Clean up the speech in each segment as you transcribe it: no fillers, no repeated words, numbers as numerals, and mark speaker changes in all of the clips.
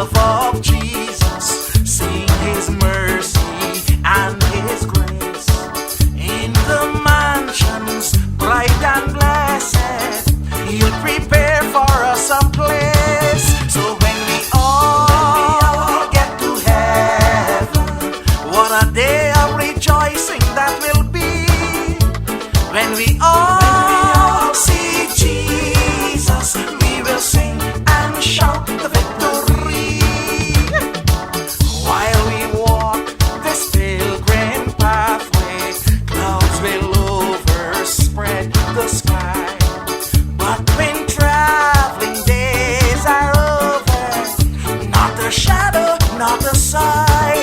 Speaker 1: love of Jesus, sing His mercy and His grace. In the mansions bright and blessed, He'll prepare for us a place. So when we all get to heaven, what a day of rejoicing that will be. When we all see Jesus, we will sing and shout the victory. While we walk this pilgrim pathway, clouds will overspread the sky. But when traveling days are over, not a shadow, not a sigh.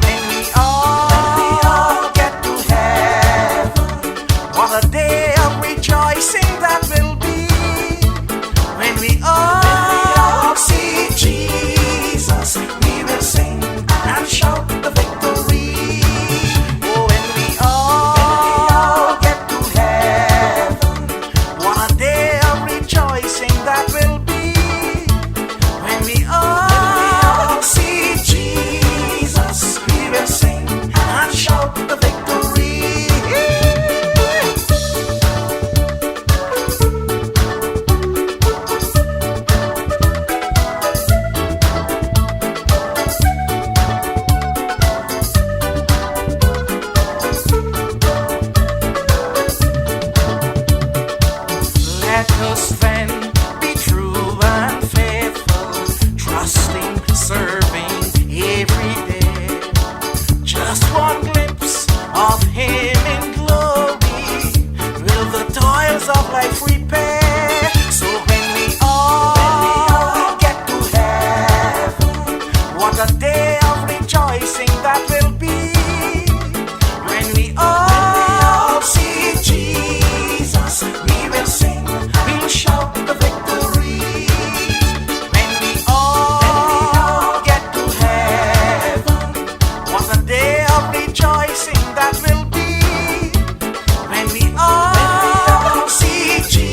Speaker 1: When we all get to heaven, what a day of rejoicing that will be. When we all see Jesus, we will sing and shout the victory. Oh, when we all get to heaven, what a day of rejoicing that will be. When we all see Jesus, we will sing and shout the victory. Let us then be true and faithful, trusting, serving every day. Just one glimpse of Him in glory will the toils of life repay. So when we all get to heaven, what a day of rejoicing that will be. When we all see Jesus, we will sing, we'll shout the victory. When we all get to heaven, what a day of rejoicing that will be. When we all see Jesus.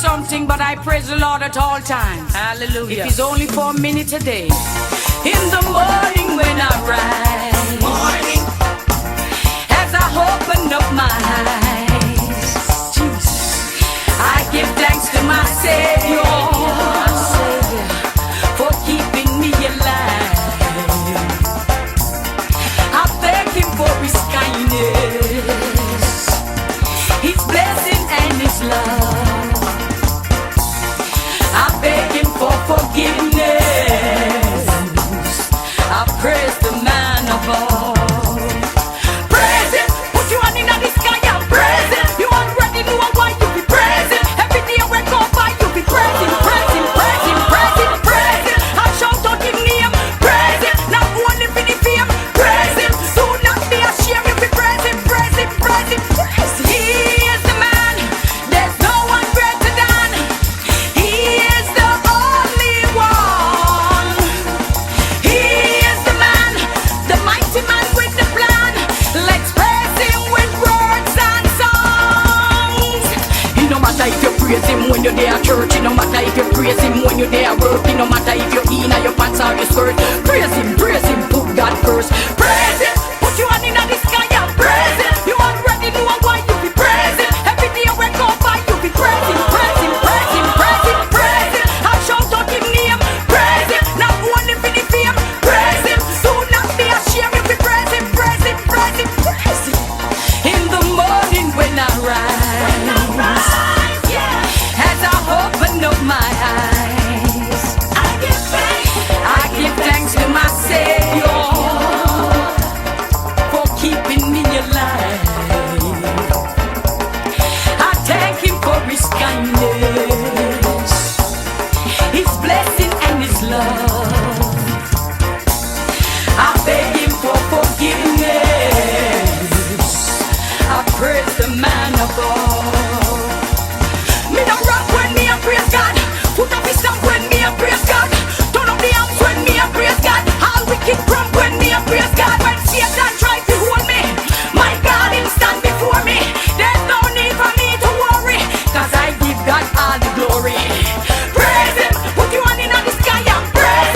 Speaker 2: something, but I praise the Lord at all times.
Speaker 3: Hallelujah.
Speaker 2: It is only for a minute a day. In the morning when I rise,
Speaker 1: Morning.
Speaker 2: as I open up my eyes, Jesus, I give thanks to my Savior for keeping me alive. I thank Him for His kindness, His blessing and His love. I beg Him for forgiveness. I praise the man above. Praise Him, put your hand in the sky and praise Him. You already know why you be praising. Every day I wake up, why you be praising, praising, praising, praising, praising. I shout out His name, praise Him. Not only for the fame, praise Him. Do not be ashamed, you be praising, praising, praising, praising. He is the man, there's no one greater than. He is the only one. He is the man, the mighty man with the plan. Let's praise Him with words and songs. It no matter if you praise Him when you're there at church. It no matter if you praise Him when you're there at work. It no matter if you're in or your pants or your skirt. Praise Him, put God first. Praise Him, put your hand in the sky and praise Him. You already know why you be praising. Every day I wake up, why you be praising, praising, praising, praising, praising. I shout out His name, praise Him. Not only for the fame, praise Him. Do not be ashamed, you be praising, praising, praising, praising. In the morning when I rise, as I open up my eyes, I give thanks to my Savior for keeping me alive. I thank Him for His kindness, His blessing and His love. I beg Him for forgiveness. I praise the man above. Me no rock when me a praise God. Put up his stamp when me a praise God. Turn up the arms when me a praise God. All wicked crumb when me a praise God. When Satan try to hold me, my God Him stand before me. There's no need for me to worry, 'cause I give God all the glory. Praise Him, put your hand in the sky and praise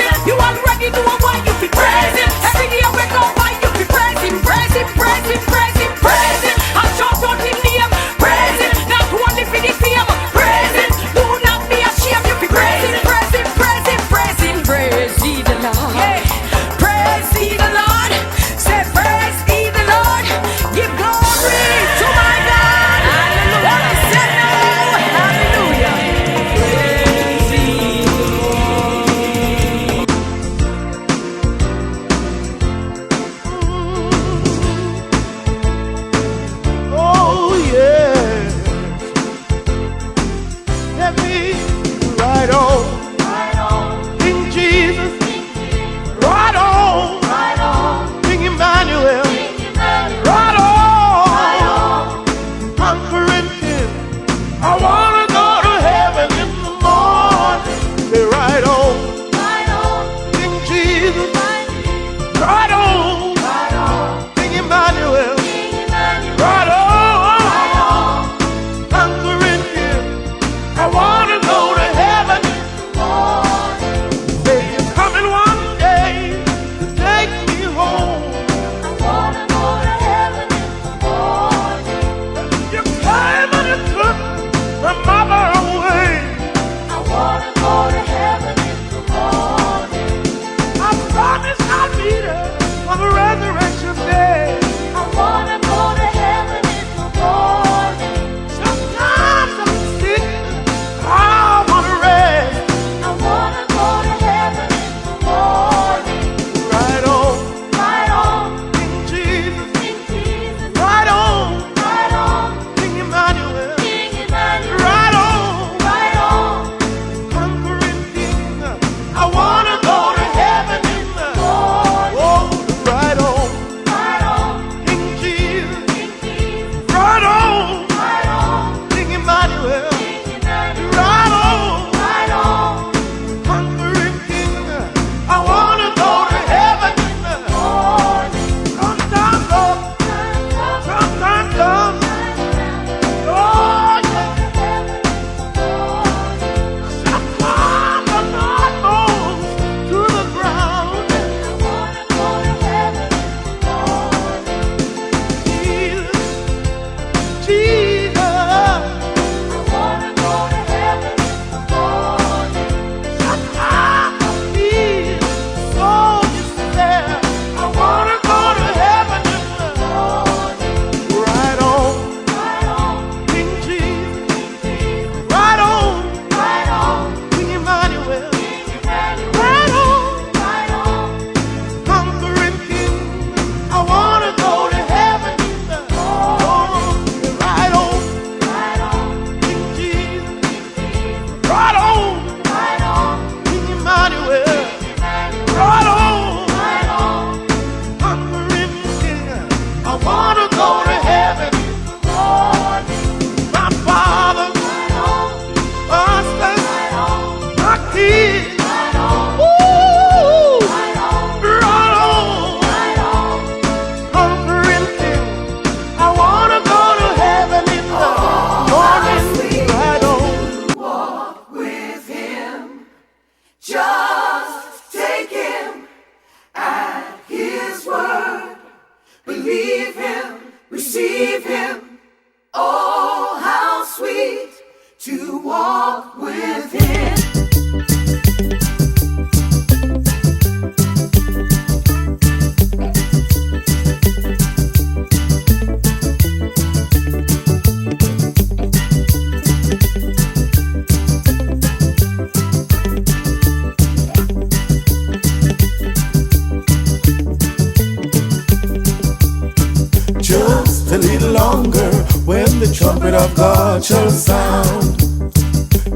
Speaker 3: trumpet of God shall sound.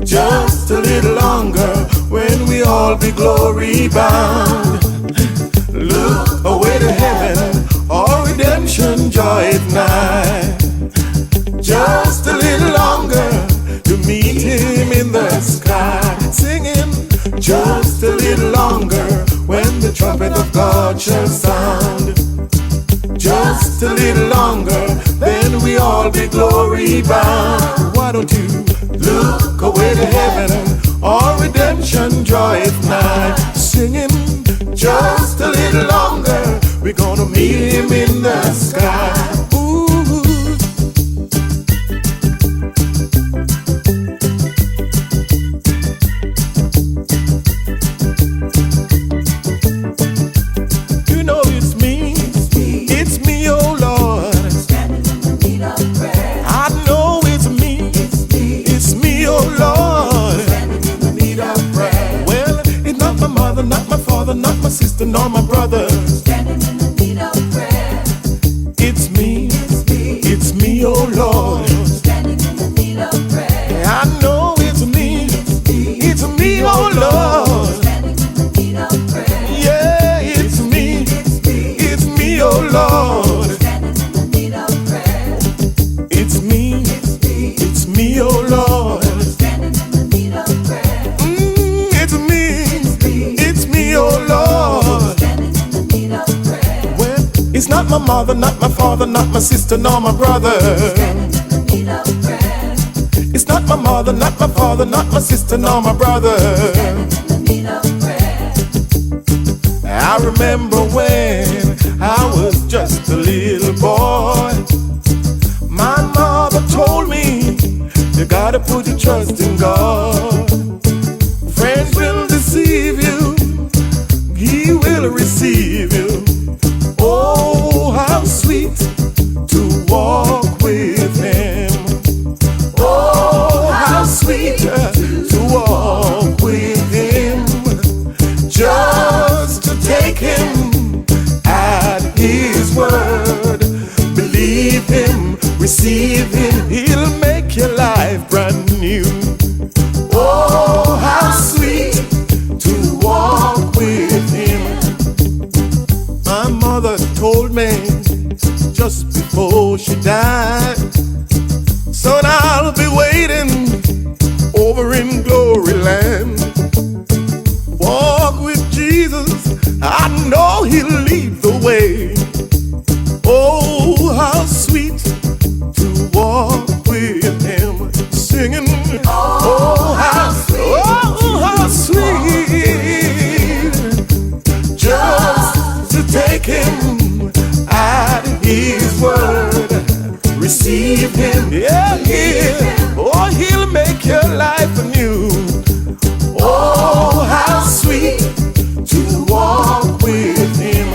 Speaker 3: Just a little longer when we all be glory bound. Look away to heaven, our redemption joy is nigh. Just a little longer to meet him in the sky. Singing, just a little longer when the trumpet of God shall sound. Just a little longer, then we all be glory bound. Why don't you look away to heaven, our redemption joy is nigh. Singing, just a little longer, we're gonna meet him in the sky. Ooh. You know it's me, oh Lord,
Speaker 2: Standing in the need of prayer.
Speaker 3: I know it's me, oh Lord,
Speaker 2: Standing in the need of prayer.
Speaker 3: well, it's not my mother, not my father, not my sister, nor my brother.
Speaker 2: Standing in the need of prayer.
Speaker 3: It's me, oh Lord.
Speaker 2: Standing in the need of prayer.
Speaker 3: I know it's me, oh Lord.
Speaker 2: Standing in the need of prayer.
Speaker 3: Yeah, it's me, oh Lord.
Speaker 2: Standing in the need of prayer.
Speaker 3: It's me, oh Lord.
Speaker 2: Standing in the need of prayer.
Speaker 3: It's me, oh Lord.
Speaker 2: Standing in the need of prayer.
Speaker 3: Well, it's not my mother, not my father, not my sister, nor my brother.
Speaker 2: Standing in the need of prayer.
Speaker 3: It's not my mother, not my father, not my sister, nor my brother.
Speaker 2: Standing in the need of prayer.
Speaker 3: I remember when I was just a little boy. My mother told me, you gotta put your trust in God. Friends will deceive you, he will receive you. Oh, how sweet to walk with him. Oh, how sweet to walk with him. Just to take him at his word. Believe him, receive him, he'll make your life brand new. Oh, how sweet to walk with him. My mother told me just before she died, son, I'll be waiting over in glory land. Walk with Jesus, I know he'll lead the way. Oh, how sweet to walk with him, singing. Oh, how sweet, just to take him at his word. Receive him, yeah, yeah. Oh, he'll make your life anew. Oh, how sweet to walk with him.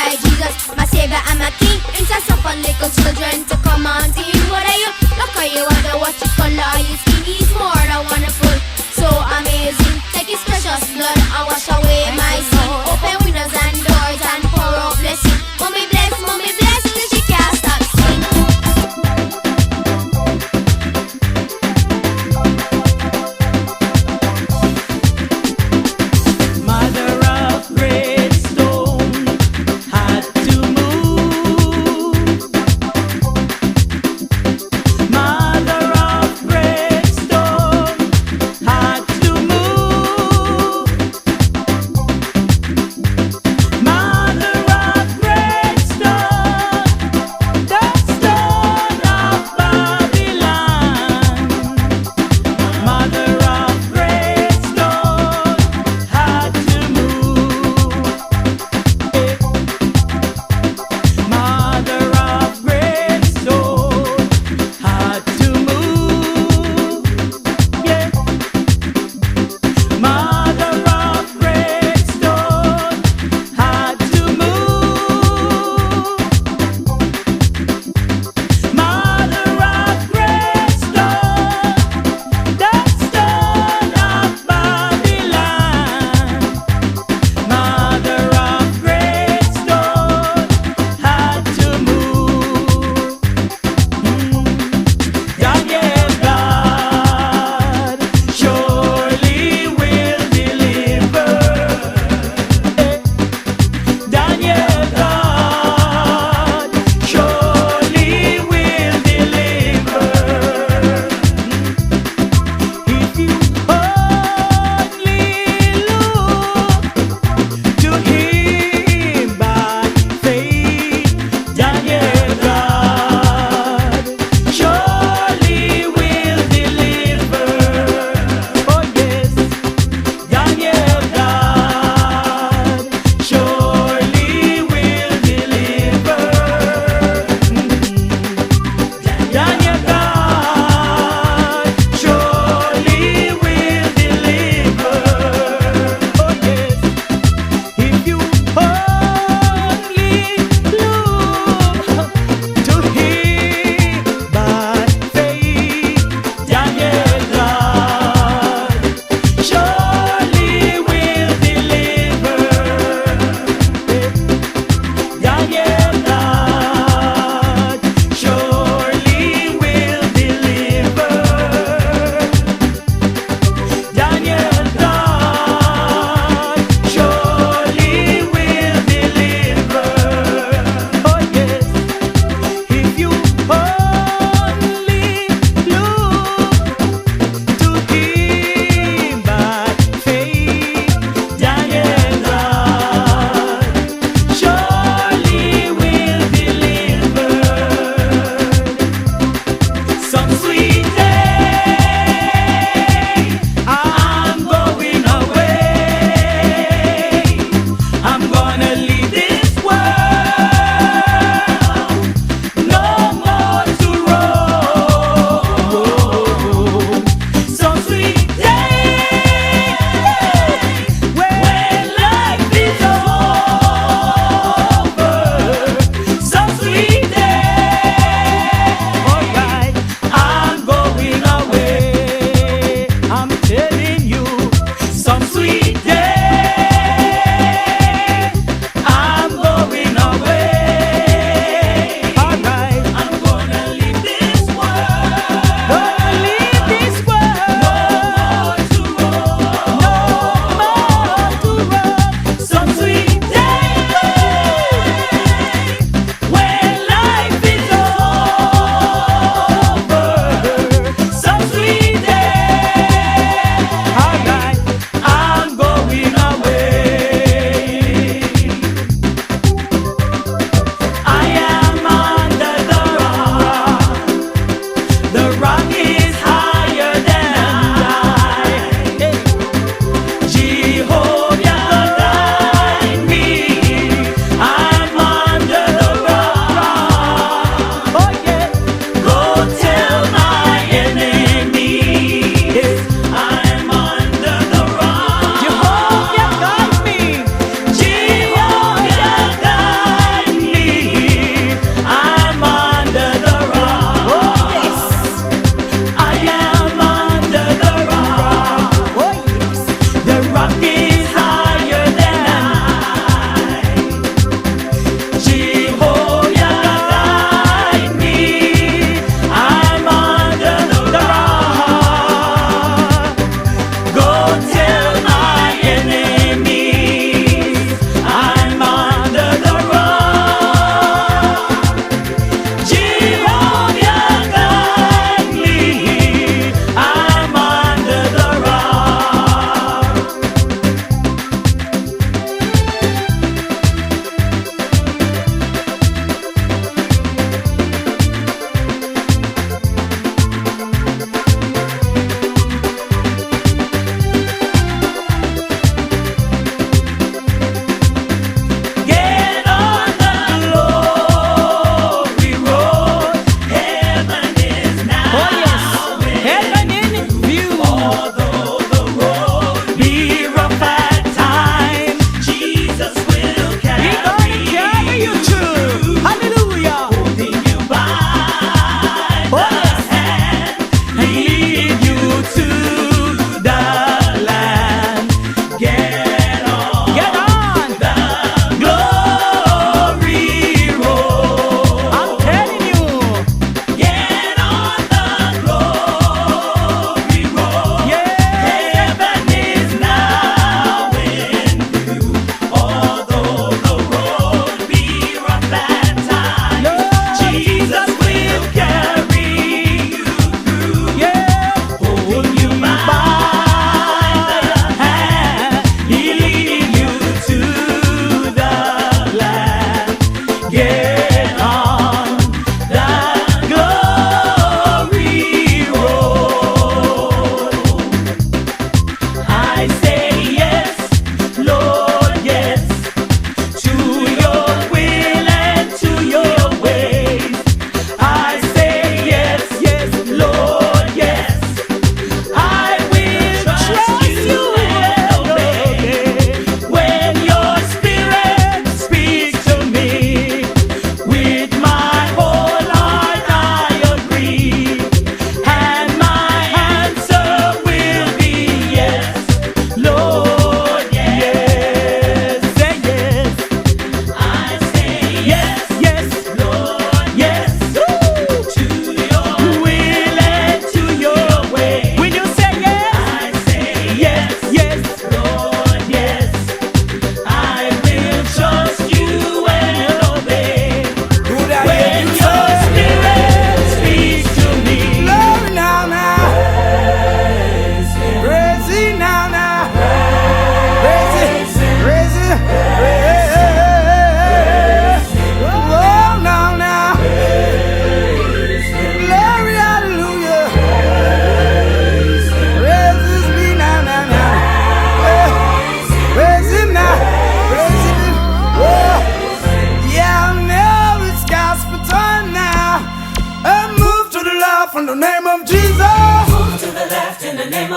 Speaker 4: by Jesus, my savior and my king. Intercede for little children to come on to him. What are you? Look how you wonder what your color are you skin. He's more than wonderful, so amazing. Take his precious blood and wash away my sin. Open windows and doors and pour out blessing. Mommy bless till she can't stop sing.
Speaker 5: Mother of great stone had to move.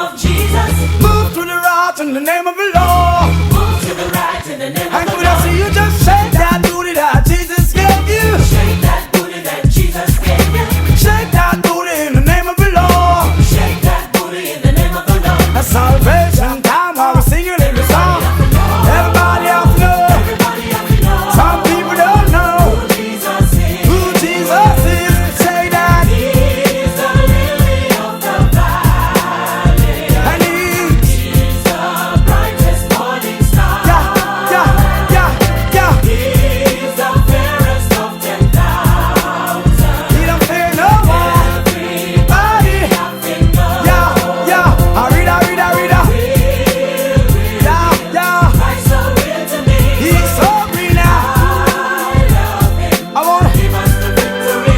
Speaker 2: of Jesus.
Speaker 3: Move to the right in the name of the Lord.
Speaker 2: Move to the right in the name of
Speaker 3: And
Speaker 2: the
Speaker 3: could I see
Speaker 2: Lord.
Speaker 3: you just shake that booty that Jesus gave you?
Speaker 2: Shake that booty that Jesus gave you.
Speaker 3: Shake that booty in the name of the Lord.
Speaker 2: Shake that booty in the name of the Lord.
Speaker 3: A salvation time while we're singing every song. Everybody else know.
Speaker 2: Everybody have to know
Speaker 3: Some people don't know
Speaker 2: who Jesus is.
Speaker 3: who Jesus is. Say that.
Speaker 2: He's the lily of the valley.
Speaker 3: And
Speaker 2: He's the brightest morning star.
Speaker 3: yeah.
Speaker 2: He's the fairest of 10,000.
Speaker 3: He don't fear no one.
Speaker 2: Everybody have to know.
Speaker 3: Yeah. I read. Yeah.
Speaker 2: Christ so real to me.
Speaker 3: He's so real now.
Speaker 2: I love him.
Speaker 3: I wanna
Speaker 2: Give us the victory.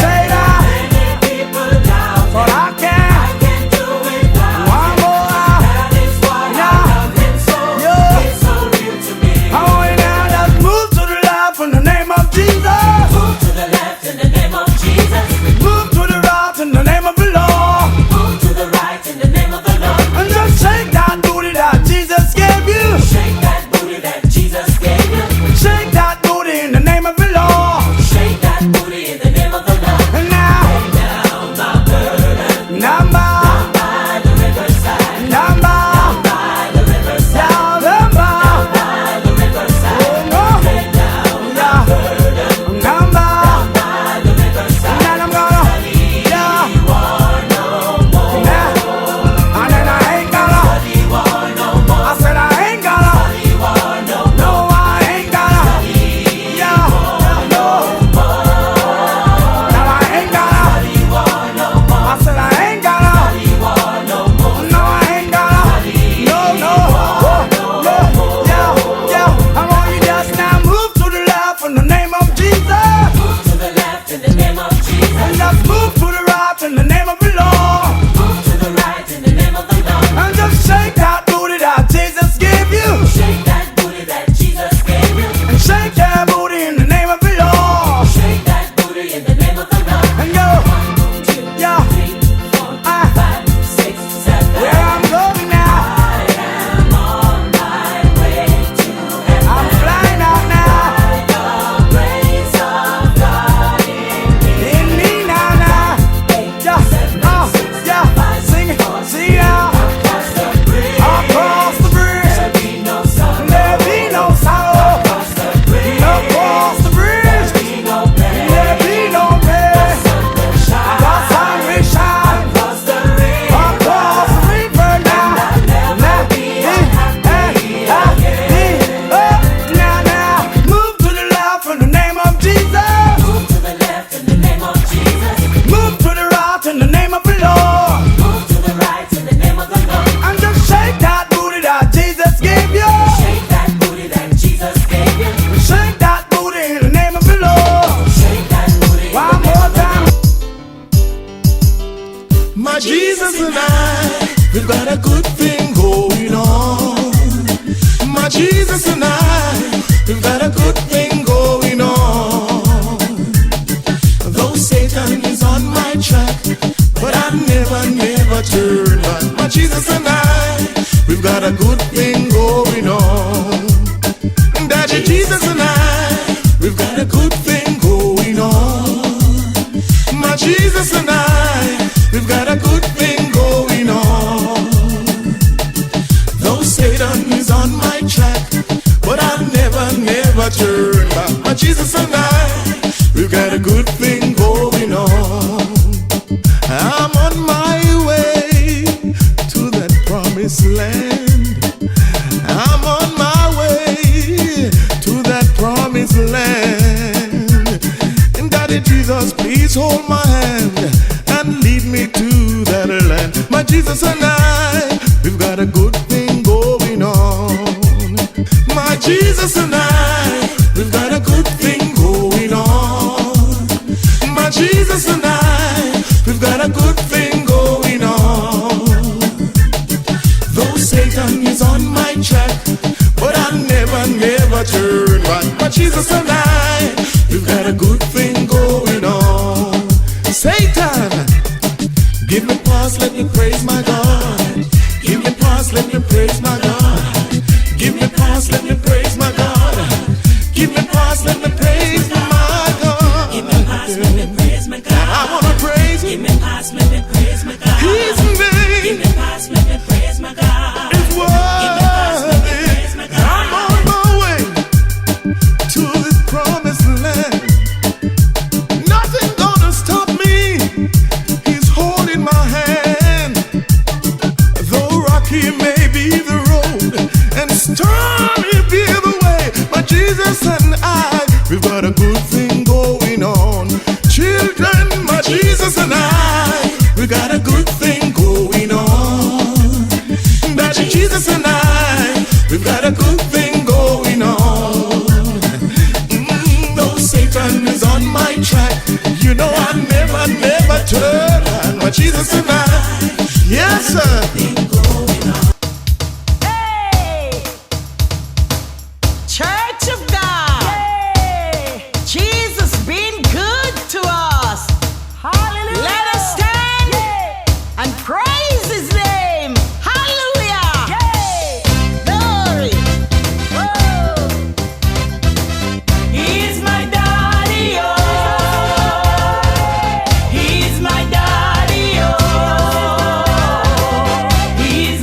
Speaker 3: say that,
Speaker 2: Many people doubt
Speaker 3: but
Speaker 2: him.
Speaker 3: I can.
Speaker 2: I can do without him.
Speaker 3: One more.
Speaker 2: That is why I love him so.
Speaker 3: Yeah.
Speaker 2: He's so real to me.
Speaker 3: I want you now. Just move to the left in the name of Jesus.
Speaker 2: Move to the left in the name of Jesus.
Speaker 3: Move to the right in the name of the Lord.
Speaker 2: Move to the right in the name of the Lord.
Speaker 3: And just shake that booty that Jesus gave you.
Speaker 2: Shake that booty that Jesus gave you.
Speaker 3: Shake that booty in the name of the Lord.
Speaker 2: Shake that booty in the name of the Lord.
Speaker 3: And now,
Speaker 2: Down my burden
Speaker 3: number,
Speaker 2: by the riverside.
Speaker 3: number,
Speaker 2: By the riverside.
Speaker 3: down number,
Speaker 2: By the riverside.
Speaker 3: oh no,
Speaker 2: Lay down
Speaker 3: yeah, number.
Speaker 2: by the riverside.
Speaker 3: And then I'm gonna, yeah,
Speaker 2: You are no more.
Speaker 3: yeah. And then I ain't gonna,
Speaker 2: You are no more.
Speaker 3: I said I ain't gonna,
Speaker 2: You are no more.
Speaker 3: no, I ain't gonna, yeah, no, now I ain't gonna,
Speaker 2: You are no more.
Speaker 3: I said I ain't gonna,
Speaker 2: You are no more.
Speaker 3: no, I ain't gonna, yeah, I want you just now move to the left in the name of Jesus,
Speaker 2: Move to the left in the name of Jesus.
Speaker 3: and just move to the right in the name of the Lord,
Speaker 2: Move to the right in the name of the Lord.
Speaker 3: and just shake that booty that Jesus gave you,
Speaker 2: Shake that booty that Jesus gave you.
Speaker 3: and shake that booty in the name of the Lord,
Speaker 2: Shake that booty in the name of the Lord.
Speaker 3: and go,
Speaker 2: 1, 2,
Speaker 3: yeah,
Speaker 2: 3, 4,
Speaker 3: Ah.
Speaker 2: 5, 6, 7.
Speaker 3: where I'm going now,
Speaker 2: I am on my way to heaven.
Speaker 3: I'm flying out now,
Speaker 2: The grace of God in me.
Speaker 3: in me now, yeah, sing it, see now,
Speaker 2: Across the bridge.
Speaker 3: across the bridge,
Speaker 2: There be no sorrow.
Speaker 3: there be no sorrow,
Speaker 2: Across the bridge.
Speaker 3: across the bridge,
Speaker 2: Be no pain.
Speaker 3: there be no pain,
Speaker 2: Sun will shine.
Speaker 3: the sun will shine,
Speaker 2: Across the river.
Speaker 3: across the river now, now, move to the left in the name of Jesus,
Speaker 2: Move to the left in the name of Jesus.
Speaker 3: move to the right in the name of the Lord,
Speaker 2: Move to the right in the name of the Lord.
Speaker 3: and just shake that booty that Jesus gave you,
Speaker 2: Shake that booty that Jesus gave you.
Speaker 3: shake that booty in the name of the Lord,
Speaker 2: Shake that booty.
Speaker 3: one more time.
Speaker 6: My Jesus and I, we've got a good thing going on. My Jesus and I, we've got a good thing going on. Though Satan is on my track, but I never turn back. My Jesus and I, we've got a good thing going on. Daddy Jesus and I, we've got a good thing going on. My Jesus and I, we've got a good thing going on. Though Satan is on my track, but I'll never turn back. My Jesus and I, we've got a good thing going on. I'm on my way to that promised land. I'm on my way to that promised land. And Daddy Jesus, please hold my hand and lead me to that land. My Jesus and I, we've got a good thing going on. My Jesus and I, we've got a good thing going on. My Jesus and I, we've got a good thing going on. Though Satan is on my track, but I'll never turn back. My Jesus and I, we've got a good thing going on. Satan, give me pause, let me praise my God. praise my God. Give me pause, let me praise my God. Give me pause, let me praise my God.
Speaker 5: Give me pause, let me praise my God.
Speaker 6: I wanna praise Him.
Speaker 5: Give me pause, let me praise my God.
Speaker 6: His name
Speaker 5: Give me pause, let me praise my God.
Speaker 6: is worthy. I'm on my way to His promised land. Nothing gonna stop me. He's holding my hand. Though rocky may be the road and stormy be the way, but Jesus and I, we've got a good thing going on. Children, my Jesus and I, we got a good thing going on. That Jesus and I, we've got a good thing going on. Though Satan is on my track, you know I never turn. My Jesus and I, yes sir.
Speaker 2: Hey! Church of God! Jesus been good to us! Hallelujah! Let us stand and praise His name! Hallelujah! Glory! Whoa! He's my daddy, oh! He's my daddy, oh! He's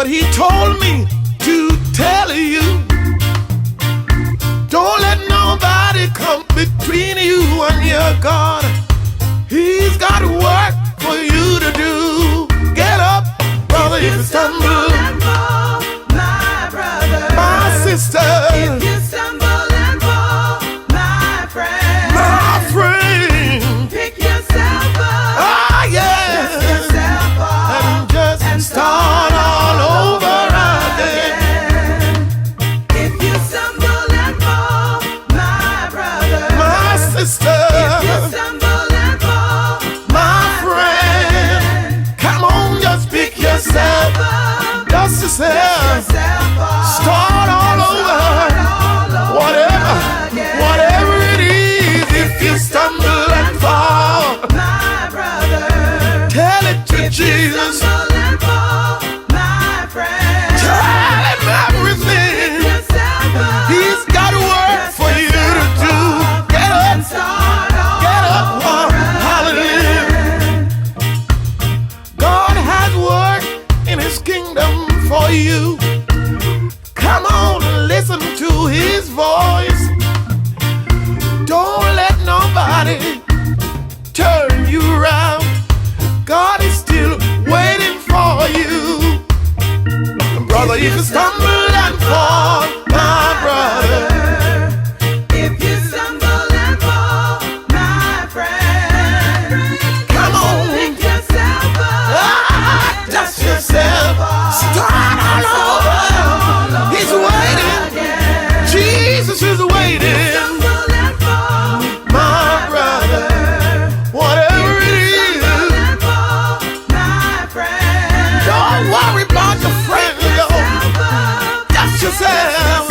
Speaker 6: But he told me to tell you, don't let nobody come between you and your God. He's got work for you to do. Get up, brother, if you stumble.
Speaker 2: My brother,
Speaker 6: My sister,
Speaker 2: if you stumble and fall, my friend, pick yourself up,
Speaker 6: ah yeah,
Speaker 2: dust yourself off,
Speaker 6: and just start all over again.
Speaker 2: If you stumble and fall, my brother,
Speaker 6: My sister,
Speaker 2: if you stumble and fall,
Speaker 6: my friend, come on, just pick yourself, dust yourself, start all over. Whatever it is, if you stumble and fall,
Speaker 2: my brother,
Speaker 6: tell it to Jesus.
Speaker 2: stumble and fall, my friend,
Speaker 6: Tell him everything.
Speaker 2: yourself up,
Speaker 6: He's got work for you to do. Get up,
Speaker 2: start all
Speaker 6: get up, hallelujah. God has work in his kingdom for you. Come on and listen to his voice. Don't let nobody turn you around. God is still waiting for you. Brother, if you stumble and fall, my brother,
Speaker 2: if you stumble and fall, my friend,
Speaker 6: come on,
Speaker 2: pick yourself up,
Speaker 6: dust yourself, start all over. He's waiting, Jesus is waiting,
Speaker 2: stumble and fall,
Speaker 6: my brother, whatever it is.
Speaker 2: and fall, my friend,
Speaker 6: Don't worry about your friend, yo. Dust yourself,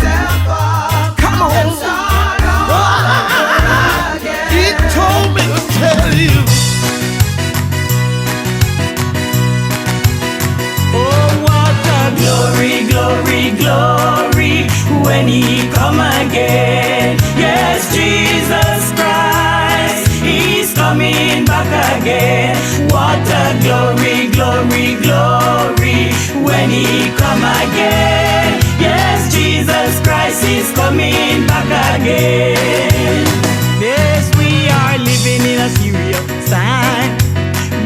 Speaker 6: come on. He told me to tell you.
Speaker 5: Oh, what a glory, glory, glory, when he come again. Yes, Jesus Christ, he's coming back again. What a glory, glory, glory, when he come again. Yes, Jesus Christ is coming back again. Yes, we are living in a serious time.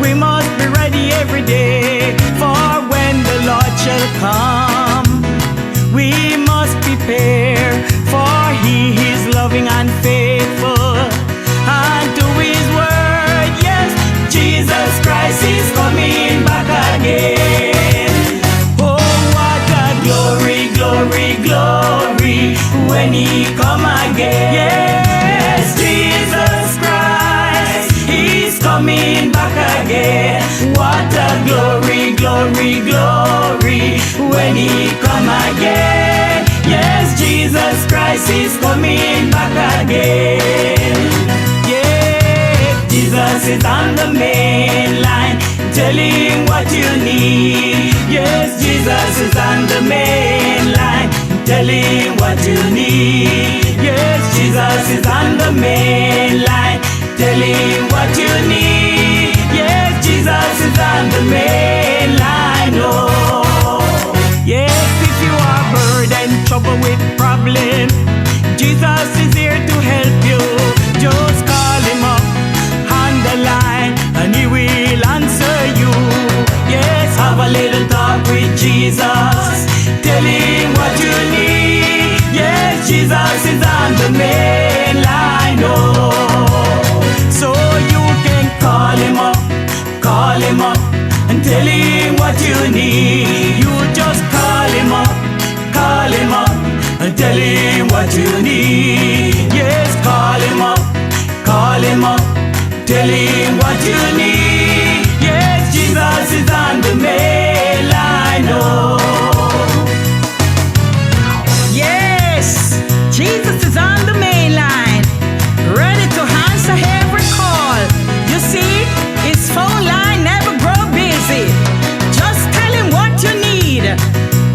Speaker 5: We must be ready every day for when the Lord shall come. We must prepare, for he is loving and faithful unto his word. Yes, Jesus Christ is coming back again. Oh, what a glory, glory, glory, when he come again. Yes, Jesus Christ, he's coming back again. What a glory, glory, glory, when he come again. Yes, Jesus Christ is coming back again. Yeah, Jesus is on the main line, tell him what you need. Yes, Jesus is on the main line, tell him what you need. Yes, Jesus is on the main line, tell him what you need. Yes, Jesus is on the main line, oh. Yes, if you are burdened, trouble with problem, Jesus is here to help you. Just call him up on the line and he will answer you. Yes, have a little talk with Jesus, tell him what you need. Yes, Jesus is on the main line, oh. So you can call him up, and tell him what you need. You just call him up, and tell him what you need. Yes, call him up, tell him what you need. Yes, Jesus is on the main line, oh.
Speaker 2: Yes, Jesus is on the main line, ready to answer every call. You see, his phone line never grow busy. Just tell him what you need.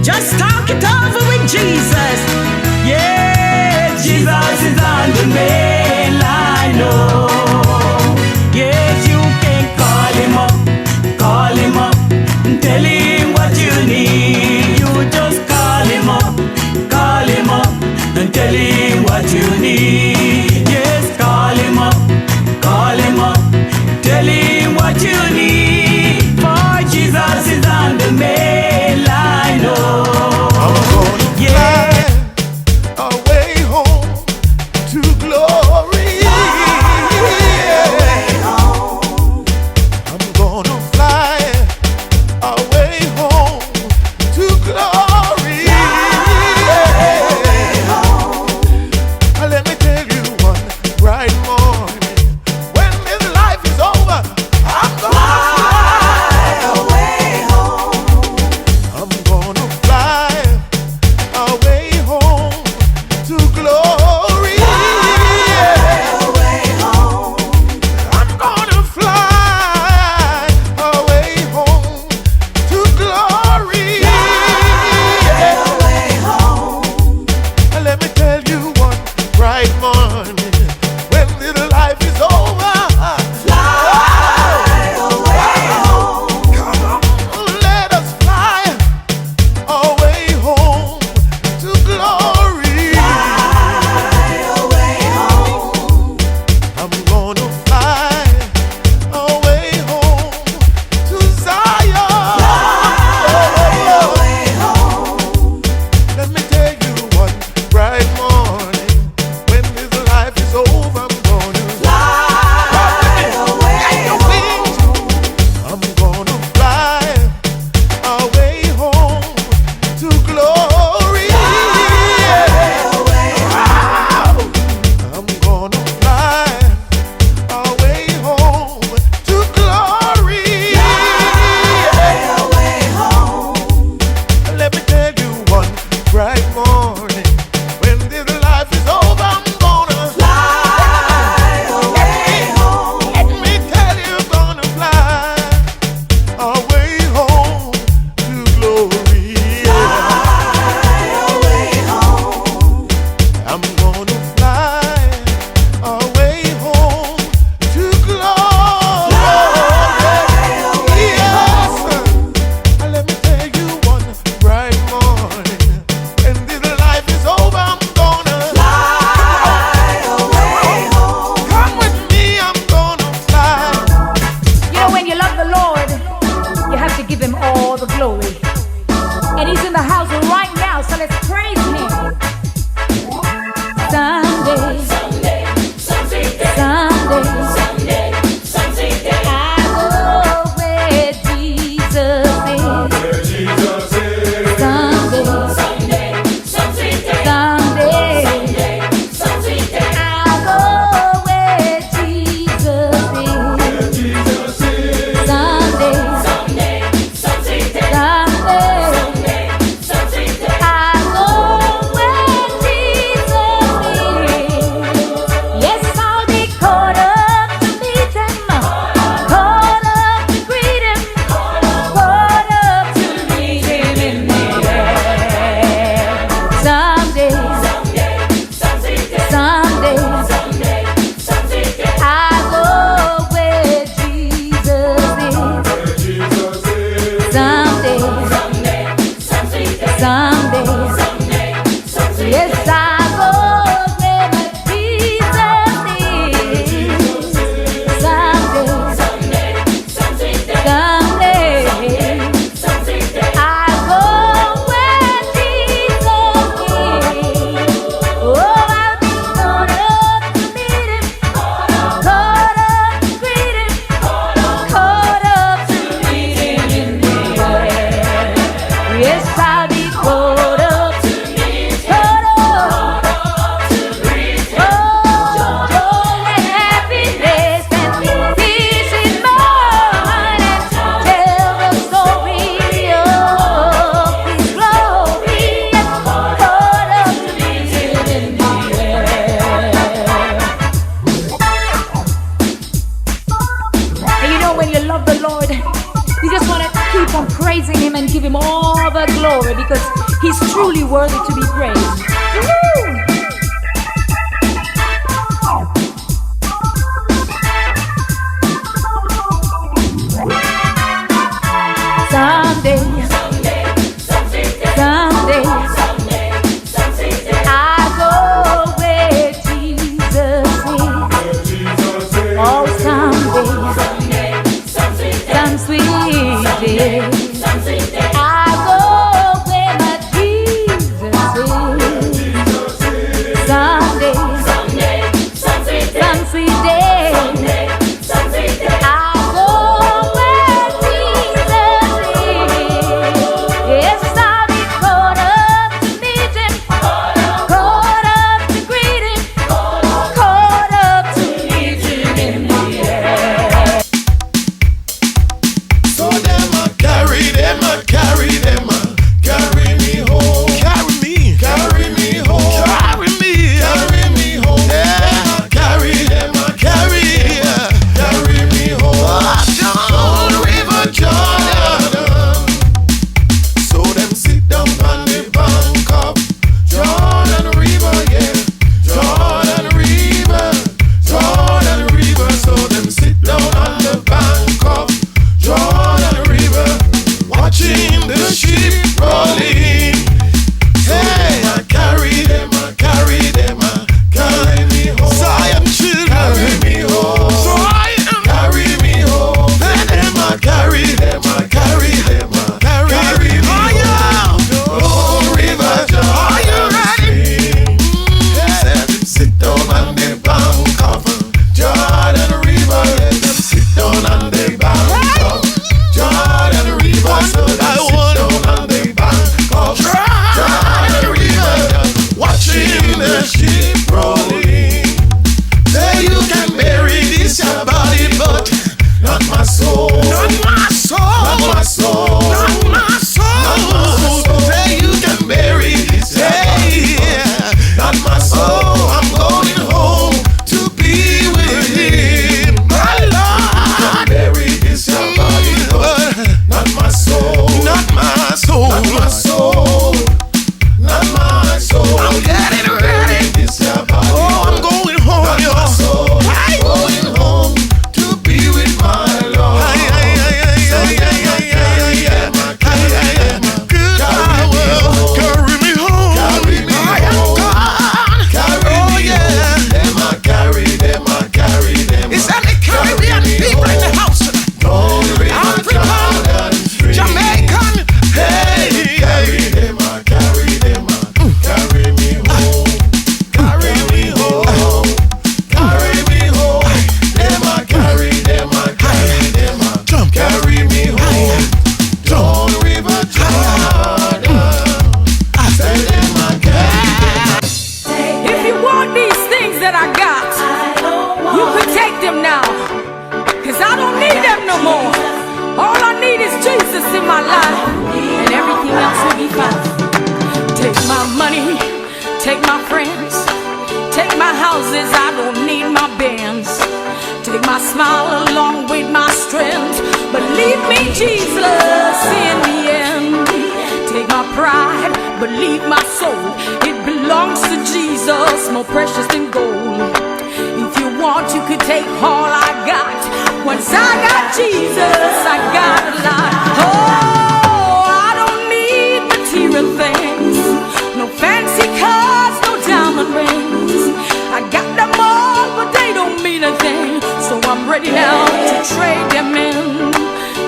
Speaker 2: Just talk it over with Jesus.
Speaker 5: Yeah, Jesus is on the main line, oh. Yes, you can call him up, and tell him what you need. need. Yes, call him up, tell him what you need. For Jesus is on the main line. Oh,
Speaker 3: I'm gonna fly away home to glory.
Speaker 1: Away home.
Speaker 3: I'm gonna fly away home to glory.
Speaker 1: Away home.
Speaker 3: Let me tell you one bright morning, when this life is over, I'm gonna
Speaker 1: Fly away home.
Speaker 3: I'm gonna fly away home to glory.
Speaker 1: Away home.
Speaker 3: I'm gonna fly away home to glory.
Speaker 1: Away home.
Speaker 3: Let me tell you one bright morning, when this life is over.
Speaker 1: Fly away home.
Speaker 3: Come on, let us fly away home to glory.
Speaker 1: Away home.
Speaker 3: I'm gonna fly away home to Zion.
Speaker 1: Away home.
Speaker 3: Let me tell you one bright morning, when this life is over, I'm gonna
Speaker 1: Fly away home.
Speaker 3: I'm gonna fly away home to glory.
Speaker 1: Away home.
Speaker 3: I'm gonna fly away home to glory.
Speaker 1: Away home.
Speaker 3: Let me tell you one bright morning, when this life is over, I'm gonna
Speaker 1: Fly away home.
Speaker 3: Let me tell you, gonna fly away home to glory.
Speaker 1: Away home.
Speaker 3: I'm gonna fly away home to glory. Yes. Let me tell you one bright morning, when this life is over, I'm gonna
Speaker 1: Fly away home.
Speaker 3: come with me. I'm gonna fly.
Speaker 2: You know, when you love the Lord, you have to give him all the glory. And he's in the house right now, so let's praise him. Someday, I go where Jesus is. Someday, I go where Jesus is. Someday, glory because he's truly worthy to be praised. Woo! Someday, I go where Jesus day. I go where my Jesus is. Someday, some sweet day. I go where Jesus is. Yes, I'll be caught up to meet him, caught up to greet him, caught up to meet him in the air.
Speaker 3: So them a carry me home. Carry me home. Carry me home. Them a carry me home. Down River Jordan. So them sit down on the bank of Jordan River, yeah. Jordan River. So them sit down on the bank of Jordan River, watching the sheep rolling. Hey, I carry them, carry me home. Zion children, carry me home. Carry me home. Then them, I carry them, carry me home. Oh, River Jordan. Are you ready? Let them sit down on the bank of Jordan River. Let them sit down on the bank of Jordan River. So them sit down on the bank of Jordan River, watching the sheep rolling. Say you can bury this your body, but not my soul. Not my soul. Say you can bury this your body, not my soul. I'm going home to be with him. My Lord. You can bury this your body, but not my soul. Not my soul. I'm getting ready. This your body. Oh, I'm going home, not my soul. I'm going home to be with my Lord. Carry me home. Them I carry them.
Speaker 6: Is that the Caribbean people in the house?
Speaker 3: African,
Speaker 6: Jamaican.
Speaker 3: hey, carry them, carry me home. Carry me home. Them I carry them, carry me home. Down River Jordan. Say them I carry them.
Speaker 2: If you want these things that I got, you could take them now. Cause I don't need them no more. All I need is Jesus in my life, and everything else will be fine. Take my money, take my friends, take my houses, I don't need my bands. Take my smile along with my strength, but leave me Jesus in the end. Take my pride, but leave my soul. It belongs to Jesus, more precious than gold. If you want, you could take all I got. Once I got Jesus, I got a lot. Oh, I don't need material things, no fancy cars, no diamond rings. I got them all, but they don't mean a thing. So I'm ready now to trade them in.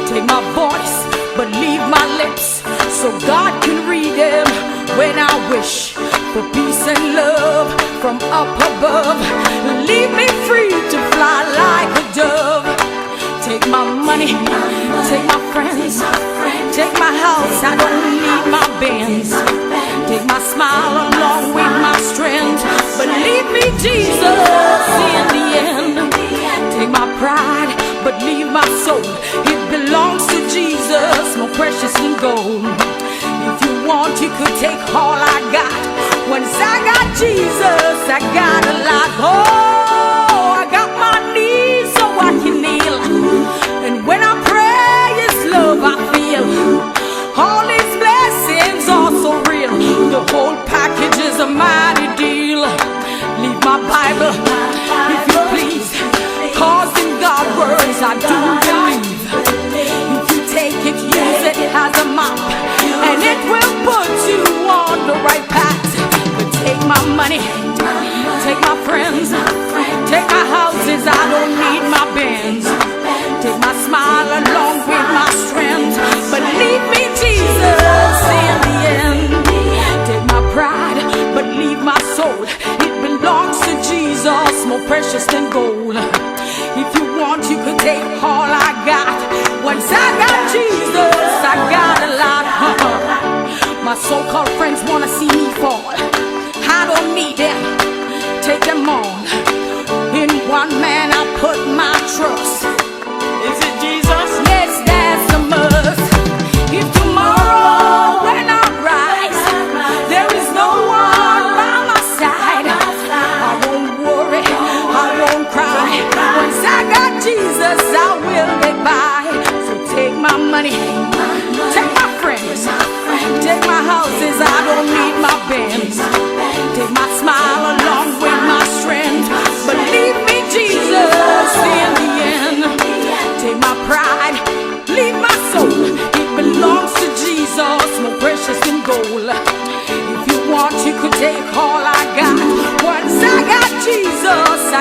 Speaker 2: Take my voice, but leave my lips, so God can read them when I wish for peace and love from up above. Leave me free to fly like a dove. Take my money, take my friends, take my house, I don't need my bands. Take my smile along with my strength, but leave me Jesus in the end. Take my pride, but leave my soul. It belongs to Jesus, more precious than gold. If you want, you could take all I got. Once I got Jesus, I got a lot. Oh, I got my knees so I can kneel, and when I pray, His love I feel. All His blessings are so real. The whole package is a mighty deal. Leave my Bible, if you please, 'cause in God's words I do believe. If you take it, use it as a map, and it will put you on the right path. But take my money, take my friends, take my houses, I don't need my bands. Take my smile along with my strength,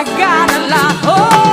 Speaker 2: got a lot. Oh.